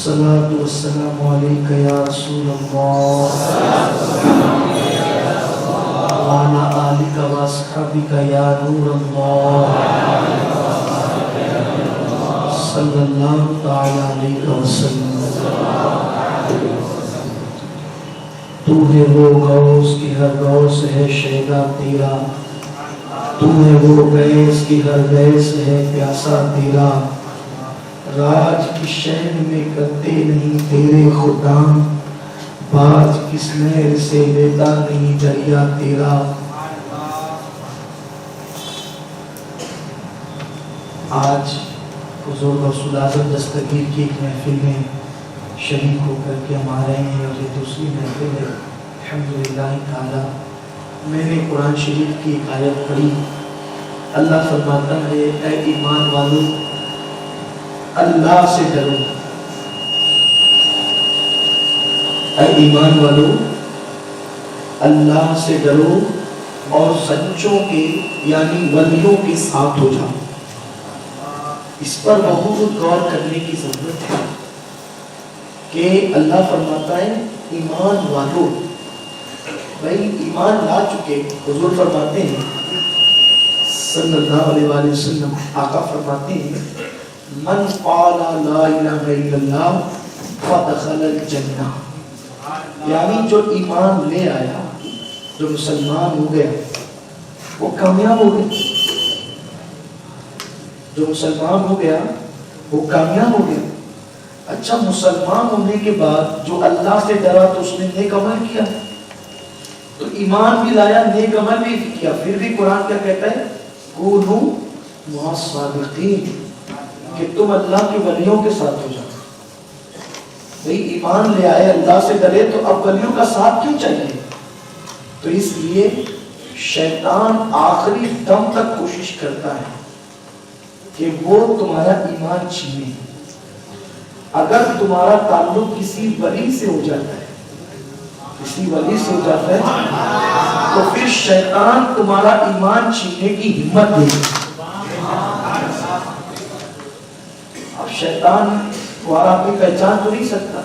الصلاة والسلام عليك يا رسول الله وعلى آلك وأصحابك يا نور الله صلى الله تعالى عليه وسلم. تو ہے وہ غوث کی ہر غوث ہے شیدا تیرا، تو ہے وہ گیس کی ہر گیس ہے پیاسا تیرا، راج کی شہر میں کرتے نہیں تیرے خدام، باج کس نہر سے لیتا نہیں دریا تیرا. آج حضور رسول اعظم دستگیر کی ایک محفل میں شریک ہو کر کے ہم آ رہے ہیں، اور یہ دوسری محفل ہے الحمدللہ تعالی. میں نے قرآن شریف کی ایک آیت پڑھی. اللہ فرماتا ہے اے ایمان والو اللہ سے ڈرو، اے ایمان والو اللہ سے ڈرو اور سچوں کے یعنی ولیوں کے ساتھ ہو جاؤ. اس پر بہت غور کرنے کی ضرورت ہے کہ اللہ فرماتا ہے ایمان والو، بھائی ایمان لا چکے. حضور فرماتے ہیں صلی اللہ علیہ وآلہ وسلم، آقا فرماتے ہیں من قال لا الہ الا اللہ فدخل الجنہ، یعنی جو ایمان لے آیا، جو مسلمان ہو گیا وہ کامیاب ہو گیا. جو مسلمان ہو گیا وہ کامیاب ہو گیا. اچھا مسلمان ہونے کے بعد جو اللہ سے ڈرا تو اس نے نیک عمل کیا، تو ایمان بھی لایا نیک عمل بھی کیا. پھر بھی قرآن کیا کہتا ہے کونوا مع الصادقین، کہ تم اللہ کے ولیوں کے ساتھ ہو جاؤ. بھئی ایمان لے آئے اللہ سے ڈرے تو اب ولیوں کا ساتھ کیوں چاہیے؟ تو اس لیے شیطان آخری دم تک کوشش کرتا ہے کہ وہ تمہارا ایمان چھینے. اگر تمہارا تعلق کسی ولی سے ہو جاتا ہے، کسی ولی سے ہو جاتا ہے تو پھر شیطان تمہارا ایمان چھیننے کی ہمت دے گا. اب شیطان تمہارا اپنی پہچان تو نہیں سکتا.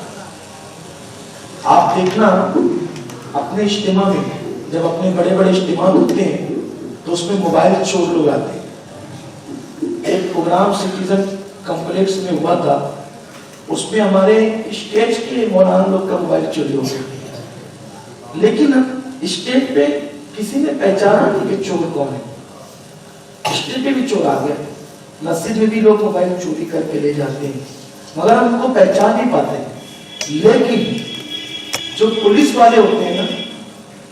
آپ دیکھنا اپنے اجتماع میں جب اپنے بڑے بڑے اجتماع ہوتے ہیں تو اس میں موبائل چور لوگ آتے ہیں. ایک پروگرام سٹیزن کمپلیکس میں ہوا تھا، اس میں ہمارے اسٹیج کے مولانا لوگ کا موبائل چوری ہو گیا، لیکن اسٹیج پہ کسی نے پہچانا نہیں کہ چور کون ہے. اسٹیج پہ بھی چور آ گیا. مسجد میں بھی لوگ موبائل چوری کر کے لے جاتے ہیں مگر ہم ان کو پہچان نہیں پاتے. لیکن جو پولیس والے ہوتے ہیں نا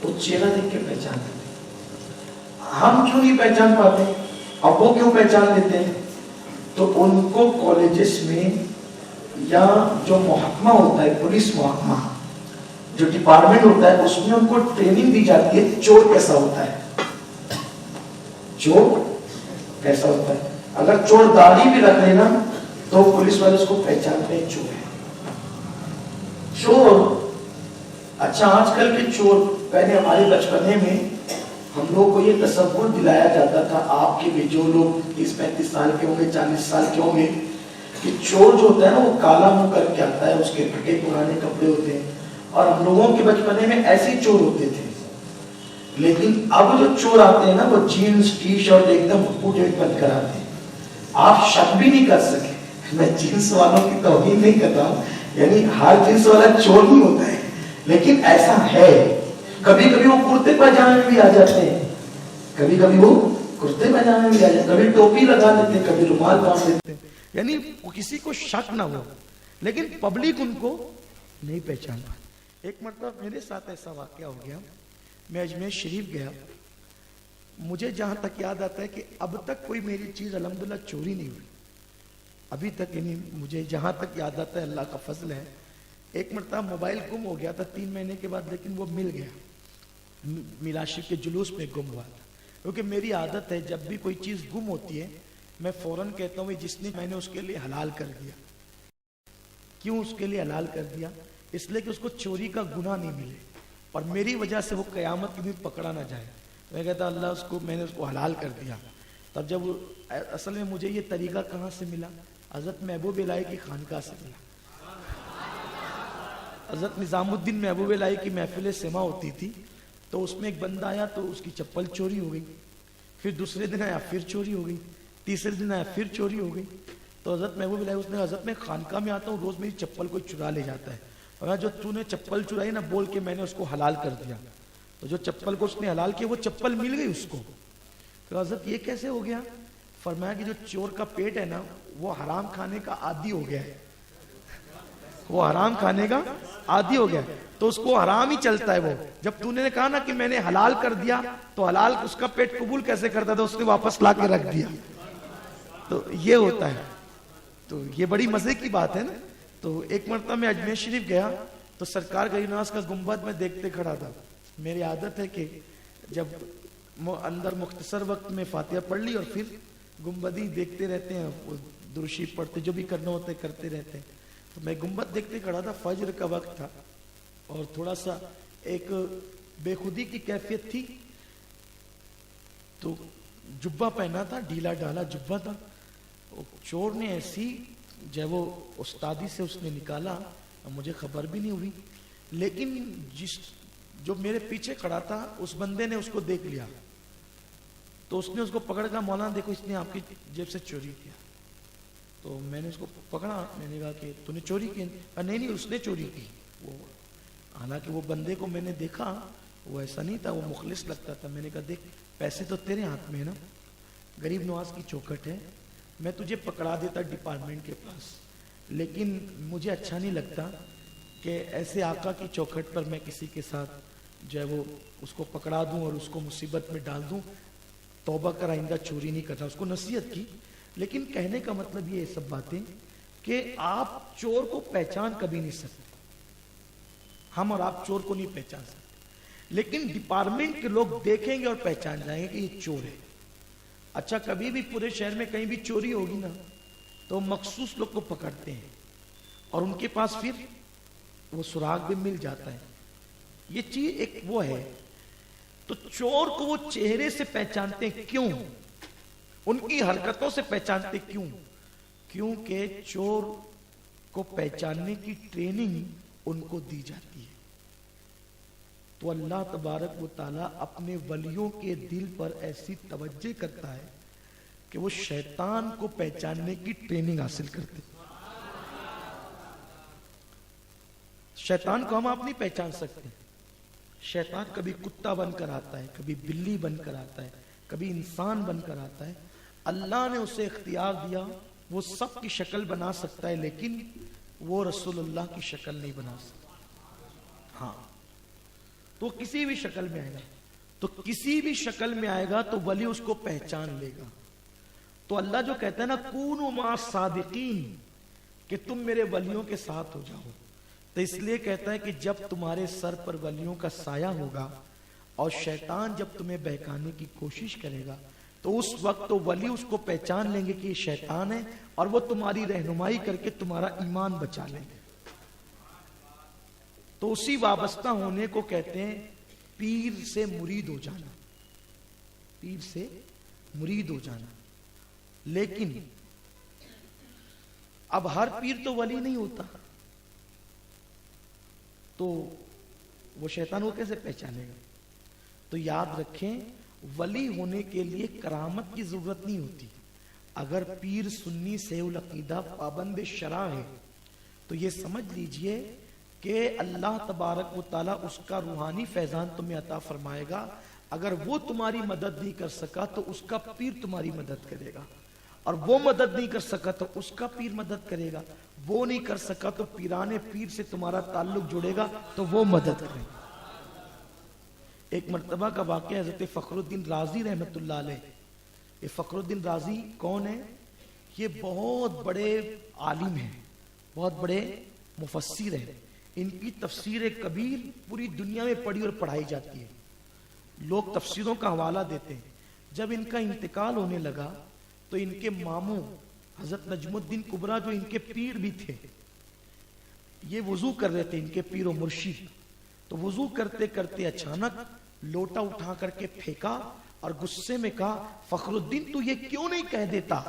وہ چہرہ دیکھ کے پہچانتے ہیں. ہم کیوں نہیں پہچان پاتے اب وہ کیوں پہچان لیتے ہیں؟ تو ان کو کالجز میں یا جو محکمہ ہوتا ہے پولیس محکمہ جو ڈپارٹمنٹ ہوتا ہے اس میں ان کو ٹریننگ دی جاتی ہے چور کیسا ہوتا ہے، چور کیسا ہوتا ہے. اگر چور داڑھی بھی رکھ لینا تو پولیس والے اس کو پہچانتے ہیں چور ہے. چور اچھا آج کل کے چور، پہلے ہمارے بچپنے میں ہم لوگ کو یہ تصور دلایا جاتا تھا، آپ کے بھی جو لوگ 30-35 سال کے ہوں گے 40 سال کے ہوں گے، کہ چور جو ہوتا ہے نا وہ کالا منہ کر کے آتا ہے، اس کے پھٹے پرانے کپڑے ہوتے ہیں، اور ہم لوگوں کے بچپنے میں ایسے چور ہوتے تھے. لیکن اب جو چور آتے ہیں نا وہ جینس ٹی شرٹ ایک دم پوٹے بند کر آتے ہیں. آپ شک بھی نہیں کر سکے. میں جینس والوں کی توہین نہیں کرتا ہوں، یعنی ہر جینس والا چور نہیں ہوتا ہے، لیکن ایسا ہے. کبھی کبھی وہ کرتے پاجامے میں بھی آ جاتے ہیں، کبھی کبھی وہ کرتے پاجامے میں بھی آ جاتے ہیں، کبھی ٹوپی لگا لیتے ہیں، کبھی رومال باندھ لیتے ہیں. یعنی کسی کو شک نہ ہو لیکن پبلک ان کو نہیں پہچان پاتی. ایک مرتبہ میرے ساتھ ایسا واقعہ ہو گیا، میں اجمیر شریف گیا. مجھے جہاں تک یاد آتا ہے کہ اب تک کوئی میری چیز الحمدللہ چوری نہیں ہوئی ابھی تک. یعنی مجھے جہاں تک یاد آتا ہے اللہ کا فضل ہے. ایک مرتبہ موبائل گم ہو گیا تھا 3 مہینے کے بعد، لیکن وہ مل گیا. میلاد شریف کے جلوس میں گم ہوا تھا. کیونکہ میری عادت ہے جب بھی کوئی چیز گم ہوتی ہے میں فوراً کہتا ہوں جس نے میں نے اس کے لیے حلال کر دیا. کیوں اس کے لیے حلال کر دیا؟ اس لیے کہ اس کو چوری کا گناہ نہیں ملے اور میری وجہ سے وہ قیامت کے دن پکڑا نہ جائے. میں کہتا اللہ میں نے اس کو حلال کر دیا. تب جب اصل میں مجھے یہ طریقہ کہاں سے ملا؟ حضرت محبوب الہی کی خانقاہ سے ملا. حضرت نظام الدین محبوب الہی کی محفل سما ہوتی تھی تو اس میں ایک بندہ آیا تو اس کی چپل چوری ہو گئی، پھر دوسرے دن آیا پھر چوری ہو گئی، تیسرے دن آیا پھر چوری ہو گئی. تو حضرت محبوب الہی اس نے حضرت میں خانقاہ میں آتا ہوں روز میری چپل کوئی چرا لے جاتا ہے، اور جو تو نے چپل چرائی نا بول کے میں نے اس کو حلال کر دیا. تو جو چپل کو اس نے حلال کیا وہ چپل مل گئی اس کو. تو حضرت یہ کیسے ہو گیا؟ فرمایا کہ جو چور کا پیٹ ہے نا وہ حرام کھانے کا عادی ہو گیا ہے، وہ حرام کھانے کا عادی ہو گیا ہے تو اس کو حرام ہی چلتا ہے. وہ جب تو نے کہا نا کہ میں نے حلال کر دیا تو حلال اس کا پیٹ قبول کیسے کرتا تھا؟ اس نے واپس لا کے رکھ دیا. تو یہ ہوتا ہے. تو یہ بڑی مزے کی بات ہے نا. تو ایک مرتبہ میں اجمیر شریف گیا تو سرکار غریب نواز کا گنبد میں دیکھتے کھڑا تھا. میری عادت ہے کہ جب اندر مختصر وقت میں فاتحہ پڑھ لی اور پھر گنبدی دیکھتے رہتے ہیں، درود شریف پڑھتے، جو بھی کرنا ہوتا ہے کرتے رہتے ہیں. تو میں گنبد دیکھتے کھڑا تھا، فجر کا وقت تھا اور تھوڑا سا ایک بے خودی کی کیفیت تھی. تو جبہ پہنا تھا، ڈھیلا ڈھالا جبہ تھا. چور نے ایسی جب وہ استادی سے اس نے نکالا، مجھے خبر بھی نہیں ہوئی، لیکن جو میرے پیچھے کھڑا تھا اس بندے نے اس کو دیکھ لیا تو اس نے اس کو پکڑ کر مولانا دیکھو اس نے آپ کی جیب سے چوری کیا. تو میں نے اس کو پکڑا، میں نے کہا کہ تو نے چوری کی؟ نہیں اس نے چوری کی. حالانکہ وہ بندے کو میں نے دیکھا وہ ایسا نہیں تھا، وہ مخلص لگتا تھا. میں نے کہا دیکھ پیسے تو تیرے ہاتھ میں ہے نا، غریب نواز کی چوکھٹ ہے، میں تجھے پکڑا دیتا ڈپارٹمنٹ کے پاس، لیکن مجھے اچھا نہیں لگتا کہ ایسے آقا کی چوکھٹ پر میں کسی کے ساتھ جو ہے وہ اس کو پکڑا دوں اور اس کو مصیبت میں ڈال دوں. توبہ کر آئندہ چوری نہیں کرتا. اس کو نصیحت کی. لیکن کہنے کا مطلب یہ سب باتیں کہ آپ چور کو پہچان کبھی نہیں سکتے، ہم اور آپ چور کو نہیں پہچان سکتے، لیکن ڈپارٹمنٹ کے لوگ دیکھیں گے اور پہچان جائیں گے کہ یہ چور ہے. اچھا کبھی بھی پورے شہر میں کہیں بھی چوری ہوگی نا تو مخصوص لوگ کو پکڑتے ہیں اور ان کے پاس پھر وہ سراغ بھی مل جاتا ہے. یہ چیز ایک وہ ہے. تو چور کو وہ چہرے سے پہچانتے کیوں؟ ان کی حرکتوں سے پہچانتے کیوں؟ کیونکہ چور کو پہچاننے کی ٹریننگ ان کو دی جاتی ہے. تو اللہ تبارک و تعالیٰ اپنے ولیوں کے دل پر ایسی توجہ کرتا ہے کہ وہ شیطان کو پہچاننے کی ٹریننگ حاصل کرتے. شیطان کو ہم آپ نہیں پہچان سکتے. شیطان کبھی کتا بن کر آتا ہے، کبھی بلی بن کر آتا ہے، کبھی انسان بن کر آتا ہے. اللہ نے اسے اختیار دیا وہ سب کی شکل بنا سکتا ہے، لیکن وہ رسول اللہ کی شکل نہیں بنا سکتا. ہاں تو کسی بھی شکل میں آئے گا، تو کسی بھی شکل میں آئے گا تو ولی اس کو پہچان لے گا. تو اللہ جو کہتا ہے نا کونوا مع الصادقین، کہ تم میرے ولیوں کے ساتھ ہو جاؤ، تو اس لیے کہتا ہے کہ جب تمہارے سر پر ولیوں کا سایہ ہوگا اور شیطان جب تمہیں بہکانے کی کوشش کرے گا تو اس وقت تو ولی اس کو پہچان لیں گے کہ یہ شیطان ہے اور وہ تمہاری رہنمائی کر کے تمہارا ایمان بچا لیں گے. تو اسی وابستہ ہونے کو کہتے ہیں پیر سے مرید ہو جانا. پیر سے مرید ہو جانا. لیکن اب ہر پیر تو ولی نہیں ہوتا، تو وہ شیطان کو کیسے پہچانے گا؟ تو یاد رکھیں ولی ہونے کے لیے کرامت کی ضرورت نہیں ہوتی. اگر پیر سنی صحیح العقیدہ پابند شرع ہے تو یہ سمجھ لیجئے کہ اللہ تبارک و تعالیٰ اس کا روحانی فیضان تمہیں عطا فرمائے گا. اگر وہ تمہاری مدد نہیں کر سکا تو اس کا پیر تمہاری مدد کرے گا، اور وہ مدد نہیں کر سکا تو اس کا پیر مدد کرے گا. وہ نہیں کر سکا تو پیرانے پیر سے تمہارا تعلق جڑے گا تو وہ مدد کرے گا. ایک مرتبہ کا واقعہ حضرت فخر الدین رازی رحمت اللہ علیہ. یہ فخر الدین رازی کون ہے؟ یہ بہت بڑے عالم ہیں، بہت بڑے مفسر ہیں. ان کی تفسیر کبیر پوری دنیا میں پڑھی اور پڑھائی جاتی ہے، لوگ تفسیروں کا حوالہ دیتے ہیں. جب ان کا انتقال ہونے لگا تو ان کے ماموں حضرت نجم الدین کبریٰ جو ان کے پیر بھی تھے، یہ وضو کر رہے تھے، ان کے پیر و مرشد. تو وضو کرتے کرتے اچانک لوٹا اٹھا کر کے پھینکا اور غصے میں کہا فخر الدین تو یہ کیوں نہیں کہہ دیتا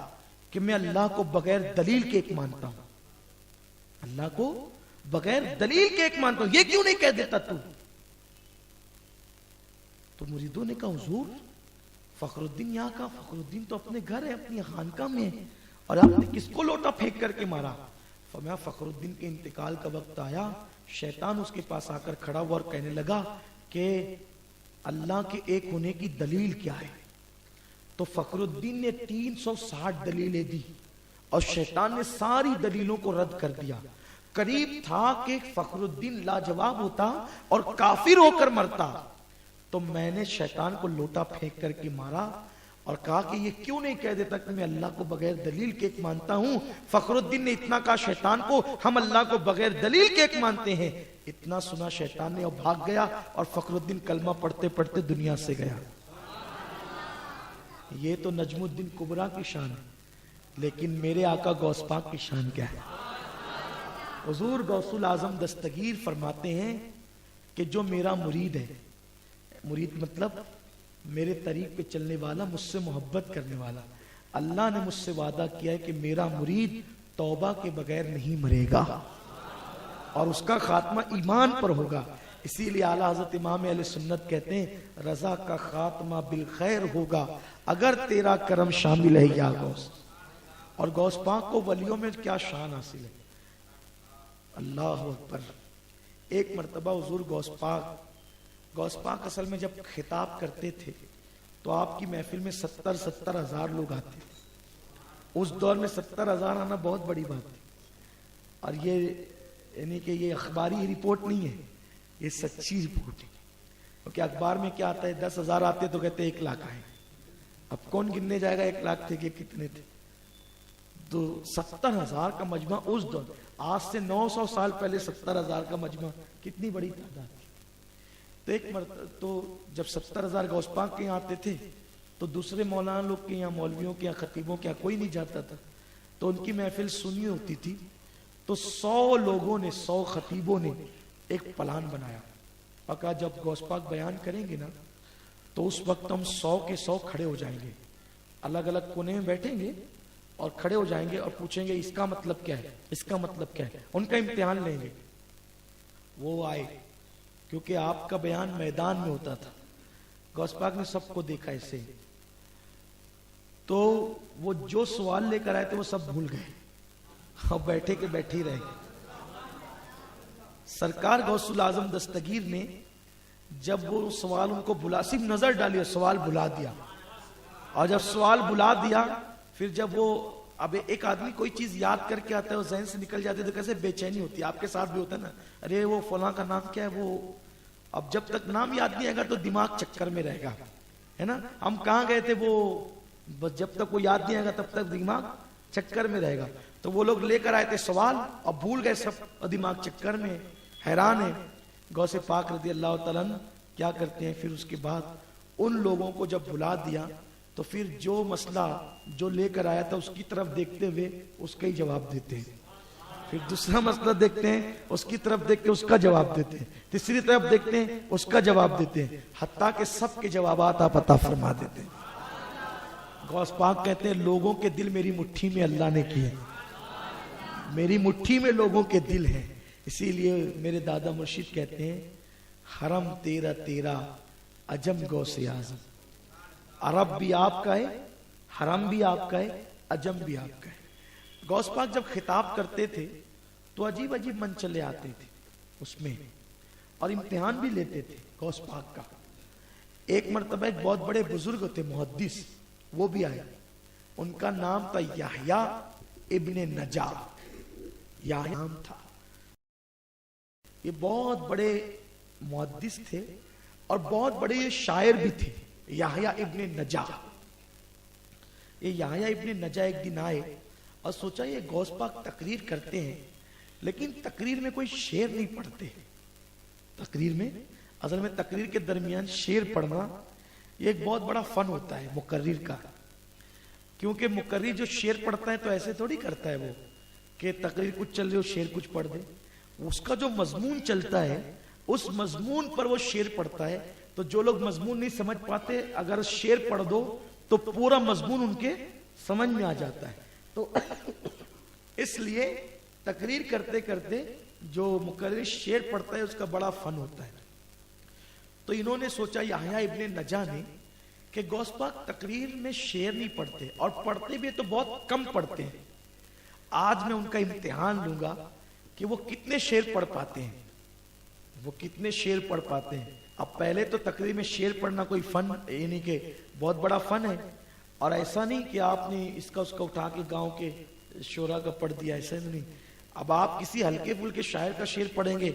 کہ میں اللہ کو بغیر دلیل کے ایک مانتا ہوں. اللہ کو بغیر دلیل کے ایک مانتا ہوں، یہ کیوں نہیں کہہ دیتا تو مریدوں نے کہا حضور فخر الدین یہاں کا، فخر الدین تو اپنے گھر ہے، اپنی خانقاہ میں ہے، اور آپ نے کس کو لوٹا پھینک کر کے مارا؟ فرمایا فخر الدین کے انتقال کا وقت آیا، شیطان اس کے پاس آ کر کھڑا ہوا اور کہنے لگا کہ اللہ کے ایک ہونے کی دلیل کیا ہے؟ تو فخر الدین نے 360 دلیلیں دی اور شیطان نے ساری دلیلوں کو رد کر دیا۔ قریب تھا کہ فخر الدین لاجواب ہوتا اور کافر ہو کر مرتا، تو میں نے شیطان کو لوٹا پھینک کر کے مارا اور کہا کہ یہ کیوں نہیں کہہ دیتا کہ میں اللہ کو بغیر دلیل کے ایک مانتا ہوں؟ فخر الدین نے اتنا کہا شیطان کو، ہم اللہ کو بغیر دلیل کے ایک مانتے ہیں۔ اتنا سنا شیطان نے اور بھاگ گیا، اور فخر الدین کلمہ پڑھتے پڑھتے دنیا سے گیا۔ یہ تو نجم الدین کبریٰ کی شان ہے، لیکن میرے آقا غوث پاک کی شان کیا ہے؟ حضور غوث الاعظم دستگیر فرماتے ہیں کہ جو میرا مرید ہے، مرید مطلب میرے طریق پہ چلنے والا، مجھ سے محبت کرنے والا، اللہ نے مجھ سے وعدہ کیا ہے کہ میرا مرید توبہ کے بغیر نہیں مرے گا اور اس کا خاتمہ ایمان پر ہوگا۔ اسی لیے اعلیٰ حضرت امام اہل سنت کہتے ہیں رضا کا خاتمہ بالخیر ہوگا اگر تیرا کرم شامل ہے یا غوث۔ اور غوث پاک کو ولیوں میں کیا شان حاصل ہے، اللہ اکبر۔ ایک مرتبہ حضور غوث پاک اصل میں جب خطاب کرتے تھے تو آپ کی محفل میں 70 ہزار لوگ آتے تھے۔ اس دور میں 70 ہزار آنا بہت بڑی بات تھی، اور یہ یعنی کہ یہ اخباری رپورٹ نہیں ہے، یہ سچی رپورٹ ہے، کیونکہ اخبار میں کیا آتا ہے 10,000 آتے تو کہتے 1 لاکھ آئے، اب کون گننے جائے گا 1 لاکھ تھے کہ کتنے تھے؟ تو 70,000 کا مجمع اس دور، آج سے 900 سال پہلے 70,000 کا مجمع کتنی بڑی تعداد تھی۔ تو ایک مرتبہ تو جب 70,000 غوث پاک کے یہاں آتے تھے تو دوسرے مولانا لوگ کے یہاں، مولویوں کے یہاں، خطیبوں کے یہاں کوئی نہیں جاتا تھا، تو ان کی محفل سنی ہوتی تھی۔ تو 100 لوگوں نے، 100 خطیبوں نے ایک پلان بنایا اور کہا جب غوث پاک بیان کریں گے نا تو اس وقت ہم 100 کے 100 کھڑے ہو جائیں گے، الگ الگ کونے میں بیٹھیں گے اور کھڑے ہو جائیں گے اور پوچھیں گے اس کا مطلب کیا ہے، اس کا مطلب کیا ہے، ان کا امتحان لیں گے۔ وہ آئے، کیونکہ آپ کا بیان میدان میں ہوتا تھا، غوث پاک نے سب کو دیکھا ایسے، تو وہ جو سوال لے کر آئے تھے وہ سب بھول گئے اور بیٹھے کے بیٹھے ہی رہ گئے۔ سرکار غوث الاعظم دستگیر نے جب وہ سوال ان کو بلا، صرف نظر ڈالی اور سوال بلا دیا، اور جب سوال بلا دیا پھر جب وہ اب ایک آدمی کوئی چیز یاد کر کے آتا ہے وہ ذہن سے نکل جاتی ہے تو کیسے بے چینی ہوتی ہے، آپ کے ساتھ بھی ہوتا ہے نا، ارے وہ فلاں کا نام کیا ہے، وہ اب جب تک نام یاد نہیں آئے گا تو دماغ چکر میں رہے گا، ہے نا، ہم کہاں گئے تھے، وہ بس جب تک وہ یاد نہیں آئے گا تب تک دماغ چکر میں رہے گا۔ تو وہ لوگ لے کر آئے تھے سوال اور بھول گئے سب اور دماغ چکر میں، حیران ہے۔ غوث پاک رضی اللہ تعالیٰ عنہ کیا کرتے ہیں، پھر اس کے بعد ان لوگوں کو جب بلا دیا تو پھر جو مسئلہ جو لے کر آیا تھا اس کی طرف دیکھتے ہوئے اس کا ہی جواب دیتے ہیں، پھر دوسرا مسئلہ دیکھتے ہیں اس کی طرف دیکھ کے اس کا جواب دیتے ہیں، تیسری طرف دیکھتے ہیں اس کا جواب دیتے ہیں، حتیٰ کہ سب کے جوابات آپ عطا فرما دیتے ہیں۔ غوث پاک کہتے ہیں لوگوں کے دل میری مٹھی میں اللہ نے کیے، میری مٹھی میں لوگوں کے دل ہیں، اسی لیے میرے دادا مرشد کہتے ہیں حرم تیرا تیرا عجم غوث اعظم، عرب بھی آپ کا ہے، حرم بھی آپ کا ہے، عجم بھی آپ کا ہے۔ غوث پاک جب خطاب کرتے تھے تو عجیب عجیب منچلے آتے تھے اس میں، اور امتحان بھی لیتے تھے غوث پاک کا۔ ایک مرتبہ ایک بہت بڑے بزرگ تھے محدث، وہ بھی آئے، ان کا نام تھا یحییٰ ابن نجا، یحییٰ نام تھا۔ یہ بہت بڑے محدث تھے اور بہت بڑے شاعر بھی تھے، یحییٰ ابن نجا۔ یہ یحییٰ ابن نجا ایک دن آئے اور سوچا یہ غوث پاک تقریر کرتے ہیں لیکن تقریر میں کوئی شعر نہیں پڑھتے، تقریر میں اصل میں تقریر کے درمیان شعر پڑھنا یہ ایک بہت بڑا فن ہوتا ہے مقرر کا، کیونکہ مقرر جو شعر پڑھتا ہے تو ایسے تھوڑی کرتا ہے وہ کہ تقریر کچھ چل رہی ہو شعر کچھ پڑھ دے، اس کا جو مضمون چلتا ہے اس مضمون پر وہ شعر پڑھتا ہے، تو جو لوگ مضمون نہیں سمجھ پاتے اگر شعر پڑھ دو تو پورا مضمون ان کے سمجھ میں آ جاتا ہے۔ تو اس لیے تقریر کرتے کرتے جو مقرر شعر پڑھتا ہے اس کا بڑا فن ہوتا ہے. تو انہوں نے سوچا یحییٰ ابن نجا نے کہ غوث پاک تقریر میں شعر نہیں پڑھتے اور پڑھتے بھی تو بہت کم پڑھتے ہیں. آج میں ان کا امتحان لوں گا کہ وہ کتنے شعر پڑھ پاتے ہیں, وہ کتنے شعر پڑھ پاتے ہیں. اب پہلے تو تقریر میں شعر پڑھنا کوئی فن یعنی کہ بہت بڑا فن ہے, اور ایسا نہیں کہ آپ نے اس کا اٹھا کے گاؤں کے شعراء کا پڑھ دیا, ایسا نہیں. اب آپ کسی ہلکے پھلکے شاعر کا شعر پڑھیں گے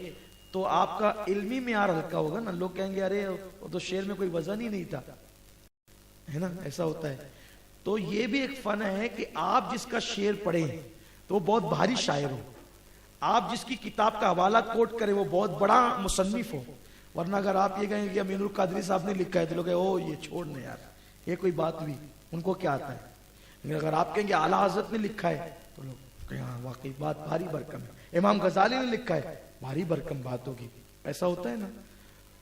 تو آپ کا علمی معیار ہلکا ہوگا نا, لوگ کہیں گے ارے وہ تو شعر میں کوئی وزن ہی نہیں تھا, ہے نا, ایسا ہوتا ہے. تو یہ بھی ایک فن ہے کہ آپ جس کا شعر پڑھیں تو وہ بہت بھاری شاعر ہو, آپ جس کی کتاب کا حوالہ کوٹ کریں وہ بہت بڑا مصنف ہو. ورنہ اگر آپ یہ کہیں کہ امین القادری صاحب نے لکھا ہے تو لوگ کہیں او یہ چھوڑنے یار, یہ کوئی بات ہوئی, ان کو کیا آتا ہے. لیکن اگر آپ کہیں گے اعلیٰ حضرت نے لکھا ہے تو لوگ کہیں ہاں واقعی بات بھاری بھرکم ہے, امام غزالی نے لکھا ہے, بھاری بھرکم بات ہوگی, ایسا ہوتا ہے نا.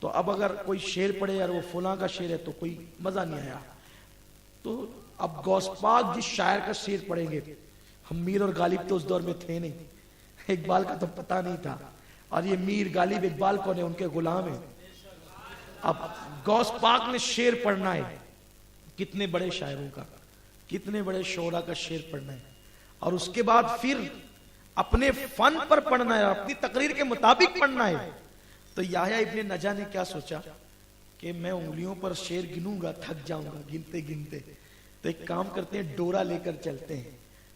تو اب اگر کوئی شعر پڑھے یار وہ فلاں کا شعر ہے تو کوئی مزہ نہیں آیا. تو اب غوث پاک جس شاعر کا شعر پڑھیں گے, ہم میر اور غالب تو اس دور میں تھے نہیں, اقبال کا تو پتہ نہیں تھا, اور یہ میر غالب اقبال کون ہے, ان کے غلام ہیں. اب غوث پاک نے شعر پڑھنا ہے کتنے بڑے شاعروں کا, کتنے بڑے شعراء کا شعر پڑھنا ہے, اور اس کے بعد پھر اپنے فن پر پڑھنا ہے, اپنی تقریر کے مطابق پڑھنا ہے. تو یحییٰ ابن نجا نے کیا سوچا کہ میں انگلیوں پر شعر گنوں گا, تھک جاؤں گا گنتے گنتے. تو ایک کام کرتے ہیں, ڈورا لے کر چلتے ہیں.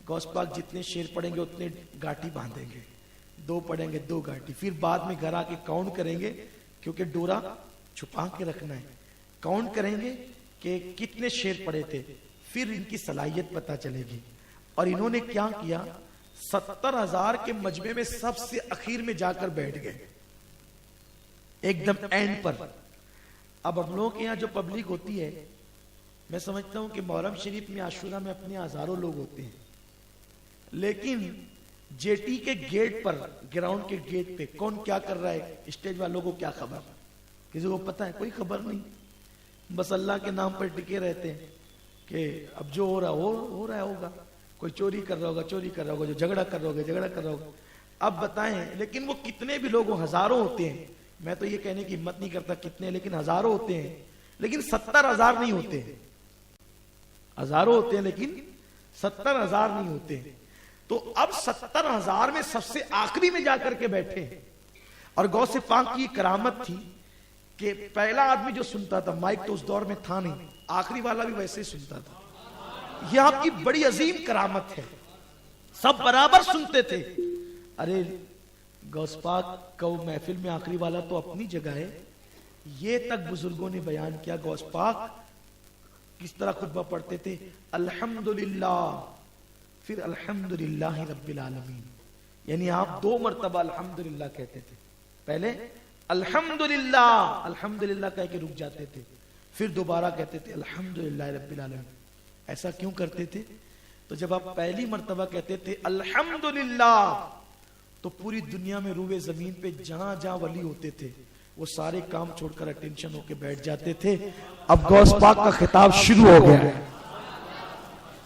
غوث پاک جتنے شعر پڑھیں گے اتنے گاٹی باندھیں گے, 2 پڑھیں گے 2 گاٹی, پھر بعد میں گھر آ کے کاؤنٹ کریں گے, کیونکہ ڈورا چھپا کے رکھنا ہے. کاؤنٹ کریں گے کہ کتنے شعر پڑھے تھے, پھر ان کی صلاحیت پتہ چلے گی. اور انہوں نے کیا کیا, 70,000 کے مجمع میں سب سے اخیر میں جا کر بیٹھ گئے, ایک دم اینڈ پر. اب ہم لوگوں کے یہاں جو پبلک ہوتی ہے, میں سمجھتا ہوں کہ محرم شریف میں عاشورہ میں اپنے ہزاروں لوگ ہوتے ہیں, لیکن جے ٹی کے گیٹ پر, گراؤنڈ کے گیٹ پہ کون کیا کر رہا ہے, اسٹیج والوں کو کیا خبر, کسی کو پتا ہے, کوئی خبر نہیں. بس اللہ کے نام پر ٹکے رہتے ہیں کہ اب جو ہو رہا ہوگا, کوئی چوری کر رہا ہوگا چوری کر رہا ہوگا, جو جھگڑا کر رہا ہوگا جھگڑا کر رہا ہوگا. اب بتائیں, لیکن وہ کتنے بھی لوگ, ہزاروں ہوتے ہیں, میں تو یہ کہنے کی ہمت نہیں کرتا کتنے, لیکن ہزاروں ہوتے ہیں, لیکن 70,000 نہیں ہوتے. ہزاروں ہوتے ہیں لیکن 70,000 نہیں ہوتے. تو اب 70,000 میں سب سے آخری میں جا کر کے بیٹھے ہیں. اور غوث پاک کی کرامت تھی کہ پہلا آدمی جو سنتا تھا, مائک تو اس دور میں تھا نہیں, آخری والا بھی ویسے ہی سنتا تھا. یہ آپ کی بڑی عظیم کرامت ہے, سب برابر سنتے تھے. ارے غوث پاک کا محفل میں آخری والا تو اپنی جگہ ہے. یہ تک بزرگوں نے بیان کیا غوث پاک کس طرح خطبہ پڑھتے تھے, الحمدللہ, پھر الحمدللہ رب العالمین. یعنی آپ 2 مرتبہ الحمدللہ کہتے تھے, پہلے الحمدللہ الحمدللہ کہہ کے رک جاتے تھے, پھر دوبارہ کہتے تھے الحمدللہ رب العالمین. ایسا کیوں کرتے تھے؟ تو جب آپ پہلی مرتبہ کہتے تھے الحمدللہ تو پوری دنیا میں روئے زمین پہ جہاں جہاں ولی ہوتے تھے وہ سارے کام چھوڑ کر اٹینشن ہو کے بیٹھ جاتے تھے. اب غوث پاک کا خطاب شروع ہو گیا ہے.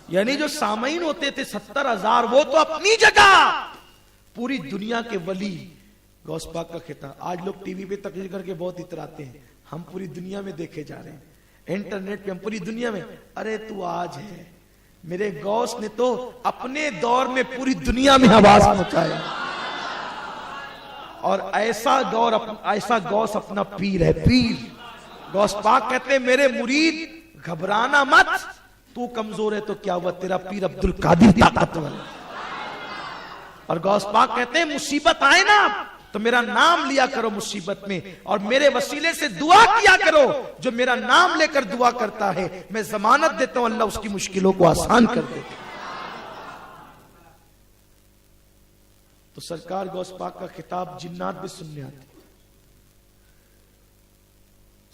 یعنی جو سامعین ہوتے تھے 70,000 وہ تو اپنی جگہ, پوری دنیا کے ولی, غوث پاک کا خطاب. آج لوگ ٹی وی پہ تقریر کر کے بہت اتراتے ہیں, ہم پوری دنیا میں دیکھے جا رہے ہیں, انٹرنیٹ پہ ہم پوری دنیا میں. ارے تو آج ہے, میرے غوث نے تو اپنے دور میں پوری دنیا میں آواز پہنچایا, اور ایسا غوث اپنا پیر ہے, پیر. غوث پاک کہتے ہیں میرے مرید گھبرانا مت, تو کمزور ہے تو کیا ہوا, تیرا پیر عبد القادر طاقتور ہے. اور غوث پاک کہتے ہیں مصیبت آئے نا تو میرا نام لیا کرو مصیبت میں, اور میرے وسیلے سے دعا کیا کرو. جو میرا نام لے کر دعا کرتا ہے میں ضمانت دیتا ہوں اللہ اس کی مشکلوں کو آسان کر دیتا. تو سرکار غوث پاک کا خطاب جنات بھی سننے آتے.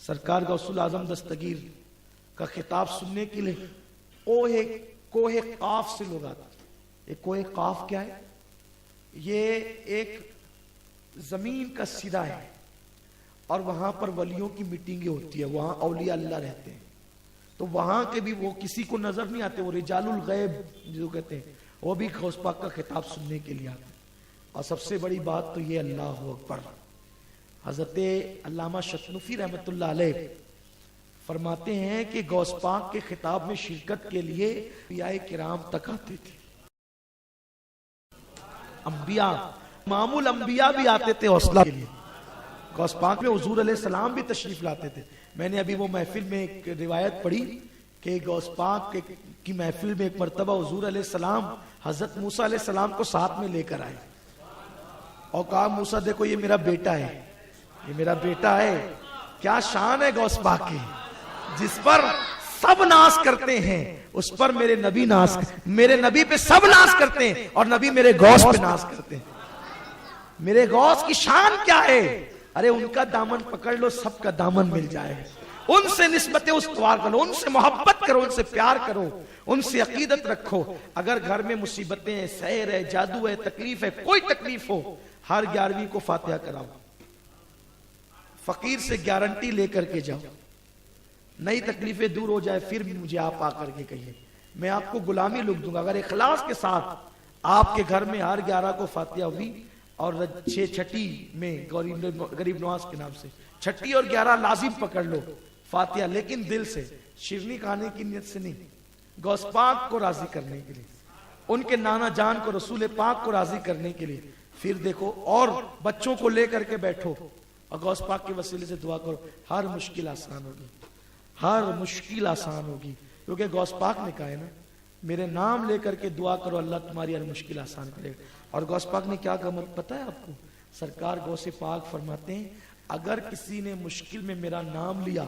سرکار غوث العظم دستگیر کا خطاب سننے کے لیے کوہ قاف سے لوگ آتے. ایک کوہ قاف کیا ہے؟ یہ ایک زمین کا سرا ہے, اور وہاں پر ولیوں کی میٹنگیں ہوتی ہے, وہاں اولیاء اللہ رہتے ہیں. تو وہاں کے بھی وہ کسی کو نظر نہیں آتے, وہ رجال الغیب جو کہتے ہیں, وہ بھی غوث پاک کا خطاب سننے کے لیے آتے ہیں. اور سب سے بڑی بات تو یہ اللہ اکبر، حضرت علامہ شتنفی رحمت اللہ علیہ فرماتے ہیں کہ غوث پاک کے خطاب میں شرکت کے لیے انبیاء کرام تک آتے تھے، انبیاء، معمول انبیاء بھی آتے تھے حوصلہ کے لیے۔ غوث پاک میں حضور علیہ السلام بھی تشریف لاتے تھے۔ میں نے ابھی وہ محفل میں ایک روایت پڑھی کہ غوث پاک کی محفل میں ایک مرتبہ حضور علیہ السلام حضرت موسیٰ علیہ السلام کو ساتھ میں لے کر آئے اور کہا موسیٰ دیکھو یہ میرا بیٹا ہے، یہ میرا بیٹا ہے۔ کیا شان ہے غوث پاک کی، جس پر سب ناز کرتے ہیں اس پر میرے نبی ناز، میرے نبی پہ سب ناز کرتے ہیں اور نبی میرے غوث پہ ناز کرتے ہیں۔ میرے غوث کی شان کیا ہے؟ ارے ان کا دامن پکڑ لو سب کا دامن مل جائے، ان سے نسبت استوار کرو، ان سے محبت کرو، ان سے پیار کرو، ان سے عقیدت رکھو۔ اگر گھر میں مصیبتیں ہیں، سحر ہے، جادو ہے، تکلیف ہے، کوئی تکلیف ہو، ہر 11ویں کو فاتحہ کراؤ، فقیر سے گارنٹی لے کر کے جاؤ، نئی تکلیفیں دور ہو جائے پھر بھی مجھے آپ آ کر کے کہیے، میں آپ کو غلامی لکھ دوں گا۔ اگر اخلاص کے ساتھ آپ کے گھر میں ہر 11 کو فاتحہ ہوئی اور 6 چھٹی میں غریب نواز کے نام سے 6 اور 11 لازم پکڑ لو فاتحہ، لیکن دل سے، شیرنی کھانے کی نیت سے نہیں، غوث پاک کو راضی کرنے کے لیے، ان کے نانا جان کو، رسول پاک کو راضی کرنے کے لیے۔ پھر دیکھو اور بچوں کو لے کر کے بیٹھو اور غوث پاک کے وسیلے سے دعا کرو، ہر مشکل آسان ہوگی، ہر مشکل آسان ہوگی، کیونکہ غوث پاک نے کہا ہے نا میرے نام لے کر کے دعا کرو اللہ تمہاری ہر مشکل آسان کرے گا۔ اور غوث پاک نے کیا کہا پتہ ہے آپ کو؟ سرکار غوث پاک فرماتے ہیں اگر کسی نے مشکل میں میرا نام لیا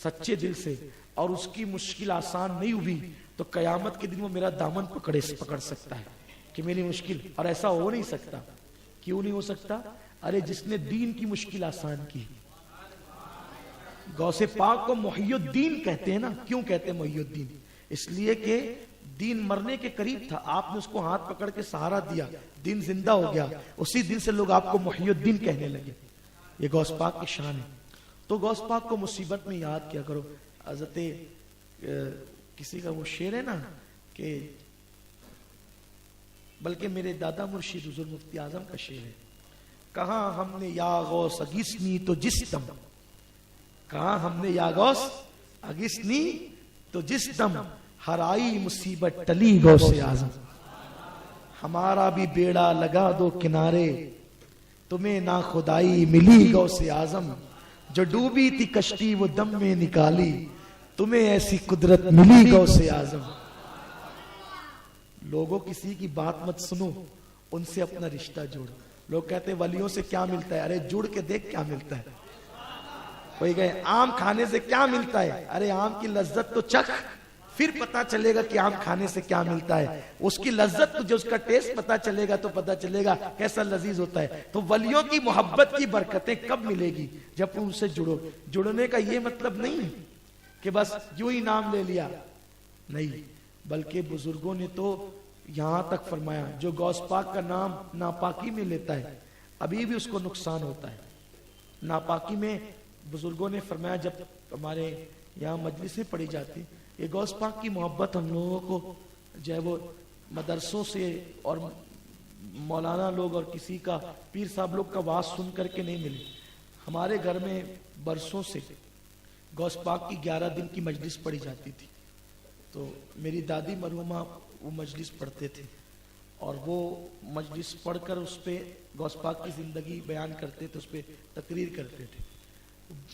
سچے دل سے اور اس کی مشکل آسان نہیں ہوئی تو قیامت کے دن وہ میرا دامن پکڑ سکتا ہے کہ میری مشکل، اور ایسا ہو نہیں سکتا۔ کیوں نہیں ہو سکتا؟ ارے جس نے دین کی مشکل آسان کی، غوث پاک کو محی الدین کہتے ہیں نا۔ کیوں کہتے ہیں محی الدین؟ اس لیے کہ دین مرنے کے قریب تھا، آپ نے اس کو ہاتھ پکڑ کے سہارا دیا، دین زندہ ہو گیا، اسی دن سے لوگ آپ کو محی الدین کہنے لگے۔ یہ غوث پاک کی شان ہے۔ تو غوث پاک کو مصیبت میں یاد کیا کرو۔ حضرت کسی کا وہ شعر ہے نا کہ بلکہ میرے دادا مرشد حضور مفتی اعظم کا شعر ہے، کہاں ہم نے یا غوث اگسنی تو جس دم، کہاں ہم نے یا غوث اگسنی تو جس دم، ہر آئی مصیبت ٹلی غوث اعظم، ہمارا بھی بیڑا لگا دو کنارے، تمہیں نا خدائی ملی غوث اعظم، جو ڈوبی تھی کشتی وہ دم میں نکالی، تمہیں ایسی قدرت ملی غوث اعظم۔ لوگوں کسی کی بات مت سنو، ان سے اپنا رشتہ جوڑو۔ لوگ کہتے ہیں ولیوں سے کیا ملتا ہے؟ ارے جڑ کے دیکھ کیا ملتا ہے۔ کوئی کہے آم کھانے سے کیا ملتا ہے؟ ارے آم کی لذت تو چکھ، پھر پتا چلے گا کہ آم کھانے سے کیا ملتا ہے۔ اس کی لذت جو اس کا ٹیسٹ پتا چلے گا تو پتا چلے گا کیسا لذیذ ہوتا ہے۔ تو ولیوں کی محبت کی برکتیں کب ملے گی؟ جب تم ان سے جڑو۔ جڑنے کا یہ مطلب نہیں کہ بس یوں ہی نام لے لیا، نہیں، بلکہ بزرگوں نے تو یہاں تک فرمایا جو غوث پاک کا نام ناپاکی میں لیتا ہے ابھی بھی اس کو نقصان ہوتا ہے۔ ناپاکی میں بزرگوں نے فرمایا، جب ہمارے یہاں مجلسیں پڑھی جاتی، یہ غوث پاک کی محبت ہم لوگوں کو جو ہے وہ مدرسوں سے اور مولانا لوگ اور کسی کا پیر صاحب لوگ کا واعظ سن کر کے نہیں ملی۔ ہمارے گھر میں برسوں سے غوث پاک کی 11 دن کی مجلس پڑھی جاتی تھی، تو میری دادی مرحومہ وہ مجلس پڑھتے تھے اور وہ مجلس پڑھ کر اس پہ غوث پاک کی زندگی بیان کرتے تھے، اس پہ تقریر کرتے تھے،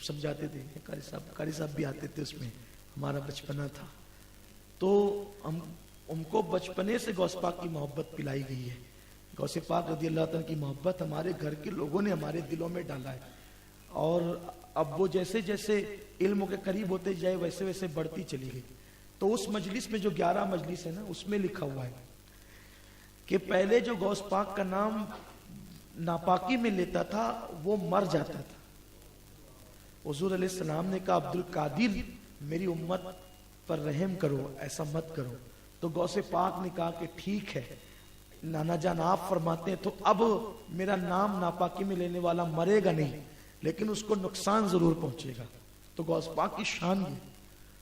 سمجھاتے تھے۔ قاری صاحب بھی آتے تھے، اس میں ہمارا بچپنا تھا۔ تو ہم کو بچپنے سے غوث پاک کی محبت پلائی گئی ہے۔ غوث پاک رضی اللہ تعالیٰ کی محبت ہمارے گھر کے لوگوں نے ہمارے دلوں میں ڈالا ہے، اور اب وہ جیسے جیسے علم کے قریب ہوتے جائے ویسے ویسے بڑھتی چلی گئی۔ تو اس مجلس میں جو 11 مجلس ہے نا، اس میں لکھا ہوا ہے کہ پہلے جو غوث پاک کا نام ناپاکی میں لیتا تھا وہ مر جاتا تھا۔ حضور علیہ السلام نے کہا عبد القادر میری امت پر رحم کرو، ایسا مت کرو۔ تو غوث پاک نے کہا کہ ٹھیک ہے نانا جان آپ فرماتے ہیں، تو اب میرا نام ناپاکی میں لینے والا مرے گا نہیں، لیکن اس کو نقصان ضرور پہنچے گا۔ تو غوث پاک کی شان یہ،